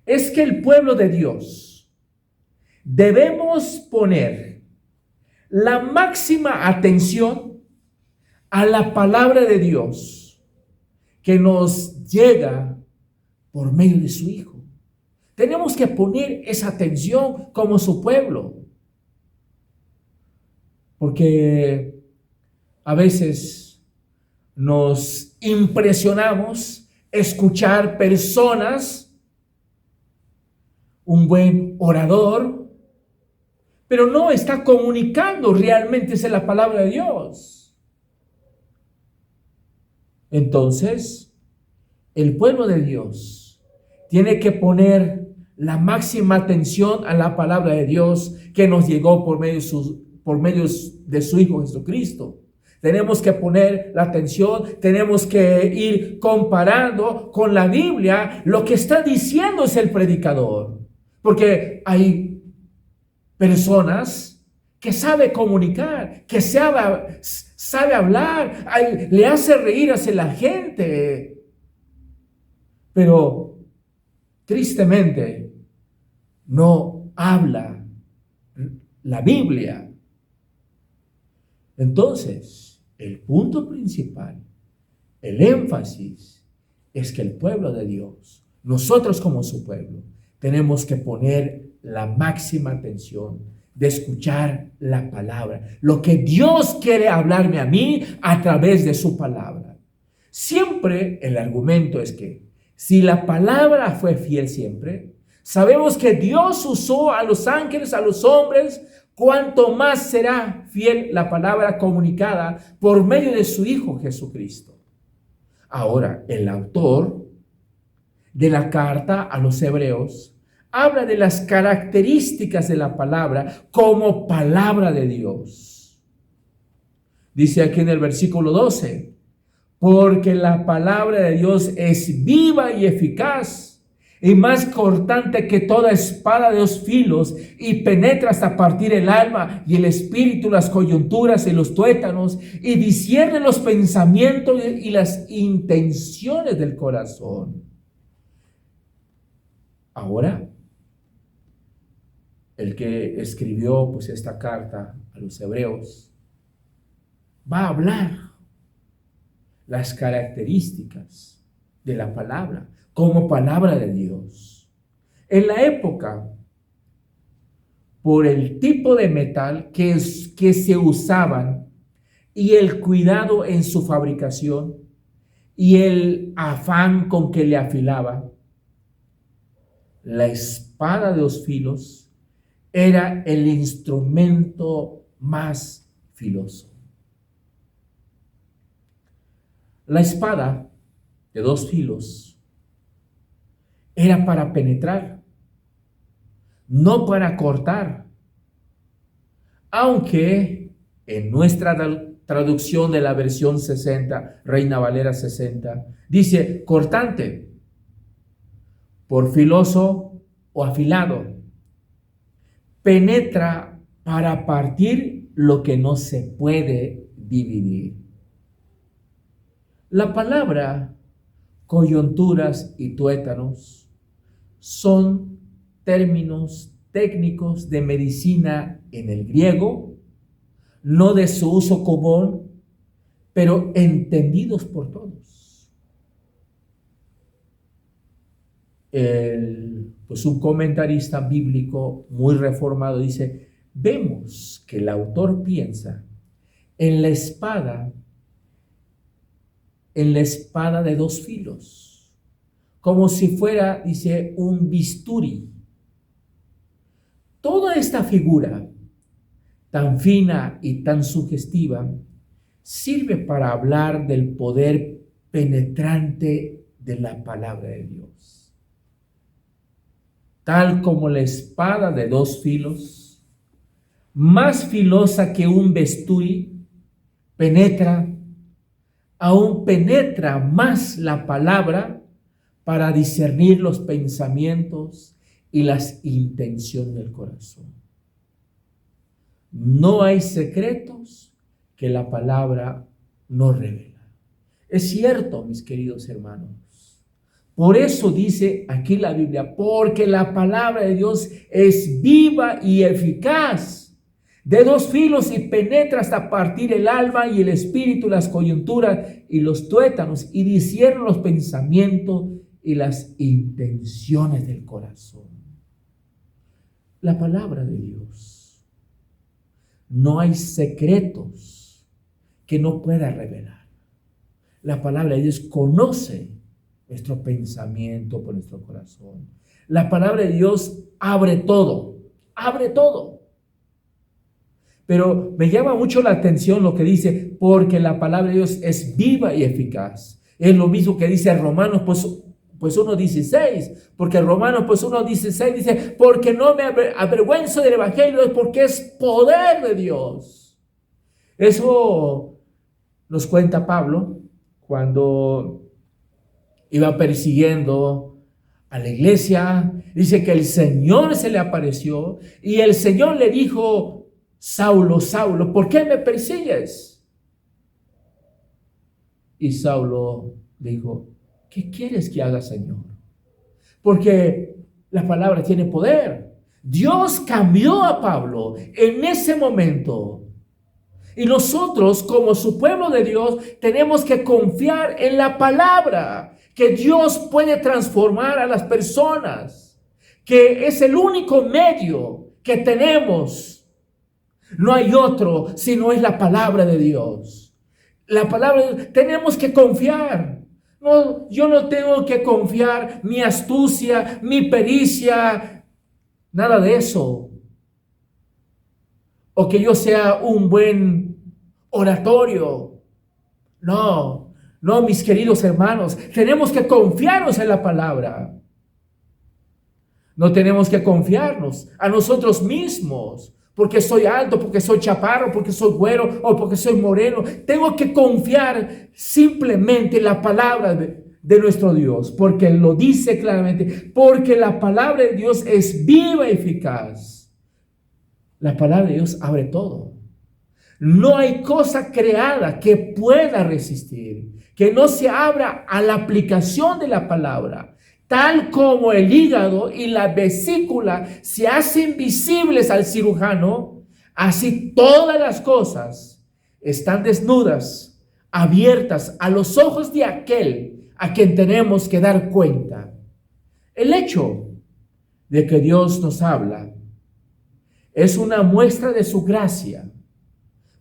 es que el pueblo de Dios debemos poner la máxima atención a la palabra de Dios que nos llega por medio de su Hijo. Tenemos que poner esa atención como su pueblo, porque a veces nos impresionamos escuchar personas, un buen orador, pero no está comunicando realmente esa es la palabra de Dios. Entonces, el pueblo de Dios tiene que poner la máxima atención a la palabra de Dios que nos llegó por medio de su Hijo Jesucristo. Tenemos que poner la atención, tenemos que ir comparando con la Biblia lo que está diciendo es el predicador. Porque hay personas que sabe comunicar, que sabe hablar, le hace reír a la gente. Pero tristemente no habla la Biblia. Entonces, el punto principal, el énfasis, es que el pueblo de Dios, nosotros como su pueblo, tenemos que poner la máxima atención de escuchar la palabra, lo que Dios quiere hablarme a mí a través de su palabra. Siempre el argumento es que si la palabra fue fiel siempre, sabemos que Dios usó a los ángeles, a los hombres, cuanto más será fiel la palabra comunicada por medio de su Hijo Jesucristo. Ahora, el autor de la carta a los hebreos habla de las características de la palabra como palabra de Dios. Dice aquí en el versículo 12, porque la palabra de Dios es viva y eficaz y más cortante que toda espada de 2 filos y penetra hasta partir el alma y el espíritu, las coyunturas y los tuétanos y discierne los pensamientos y las intenciones del corazón. Ahora, el que escribió pues esta carta a los hebreos va a hablar las características de la palabra como palabra de Dios. En la época, por el tipo de metal que se usaban y el cuidado en su fabricación y el afán con que le afilaba, la espada de 2 filos era el instrumento más filoso. La espada de 2 filos era para penetrar, no para cortar, aunque en nuestra traducción de la versión 60, Reina Valera 60, dice cortante, por filoso o afilado, penetra para partir lo que no se puede dividir. La palabra coyunturas y tuétanos son términos técnicos de medicina en el griego, no de su uso común, pero entendidos por todos. Un comentarista bíblico muy reformado dice, vemos que el autor piensa en la espada de 2 filos, como si fuera, dice, un bisturí. Toda esta figura tan fina y tan sugestiva sirve para hablar del poder penetrante de la palabra de Dios. Tal como la espada de 2 filos, más filosa que un bisturí, aún penetra más la palabra para discernir los pensamientos y las intenciones del corazón. No hay secretos que la palabra no revela. Es cierto, mis queridos hermanos. Por eso dice aquí la Biblia, porque la palabra de Dios es viva y eficaz, de 2 filos y penetra hasta partir el alma y el espíritu, las coyunturas y los tuétanos, y discierne los pensamientos y las intenciones del corazón. La palabra de Dios. No hay secretos que no pueda revelar. La palabra de Dios conoce nuestro pensamiento por nuestro corazón. La palabra de Dios abre todo. Pero me llama mucho la atención lo que dice, porque la palabra de Dios es viva y eficaz. Es lo mismo que dice Romanos, pues 1:16, porque Romanos 1:16 dice, porque no me avergüenzo del evangelio, porque es poder de Dios. Eso nos cuenta Pablo cuando iba persiguiendo a la iglesia. Dice que el Señor se le apareció y el Señor le dijo, Saulo, Saulo, ¿por qué me persigues? Y Saulo dijo, ¿qué quieres que haga, Señor? Porque la palabra tiene poder. Dios cambió a Pablo en ese momento. Y nosotros, como su pueblo de Dios, tenemos que confiar en la palabra, que Dios puede transformar a las personas, que es el único medio que tenemos. No hay otro, sino es la palabra de Dios. La palabra de Dios, tenemos que confiar. No, yo no tengo que confiar mi astucia, mi pericia, nada de eso. O que yo sea un buen oratorio. No, mis queridos hermanos, tenemos que confiarnos en la palabra. No tenemos que confiarnos a nosotros mismos. Porque soy alto, porque soy chaparro, porque soy güero o porque soy moreno. Tengo que confiar simplemente en la palabra de nuestro Dios, porque lo dice claramente, porque la palabra de Dios es viva y eficaz. La palabra de Dios abre todo. No hay cosa creada que pueda resistir, que no se abra a la aplicación de la palabra. Tal como el hígado y la vesícula se hacen visibles al cirujano, así todas las cosas están desnudas, abiertas a los ojos de aquel a quien tenemos que dar cuenta. El hecho de que Dios nos habla es una muestra de su gracia,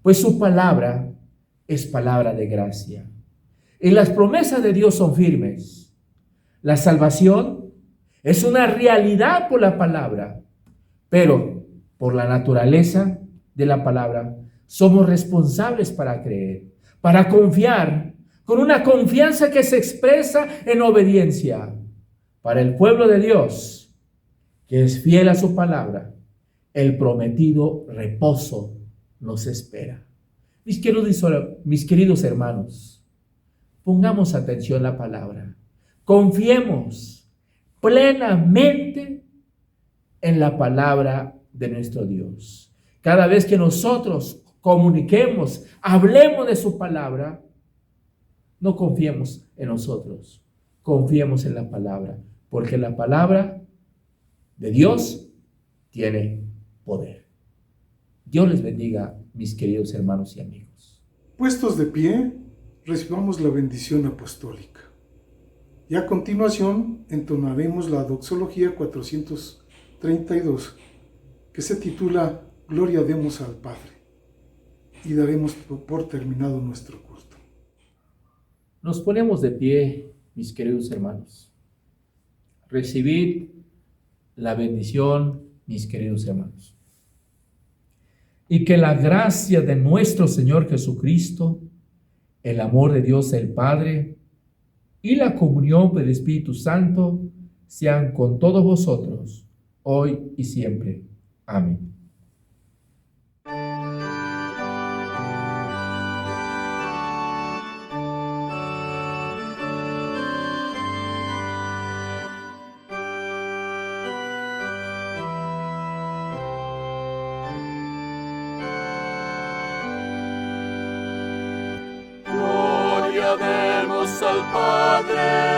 pues su palabra es palabra de gracia. Y las promesas de Dios son firmes. La salvación es una realidad por la palabra, pero por la naturaleza de la palabra, somos responsables para creer, para confiar, con una confianza que se expresa en obediencia. Para el pueblo de Dios, que es fiel a su palabra, el prometido reposo nos espera. Mis queridos hermanos, pongamos atención a la palabra. Confiemos plenamente en la palabra de nuestro Dios. Cada vez que nosotros comuniquemos, hablemos de su palabra, no confiemos en nosotros, confiemos en la palabra, porque la palabra de Dios tiene poder. Dios les bendiga, mis queridos hermanos y amigos. Puestos de pie, recibamos la bendición apostólica. Y a continuación entonaremos la doxología 432, que se titula Gloria demos al Padre, y daremos por terminado nuestro culto. Nos ponemos de pie, mis queridos hermanos. Recibid la bendición, mis queridos hermanos. Y que la gracia de nuestro Señor Jesucristo, el amor de Dios el Padre y la comunión del Espíritu Santo sean con todos vosotros, hoy y siempre. Amén. Gloria demos al Padre,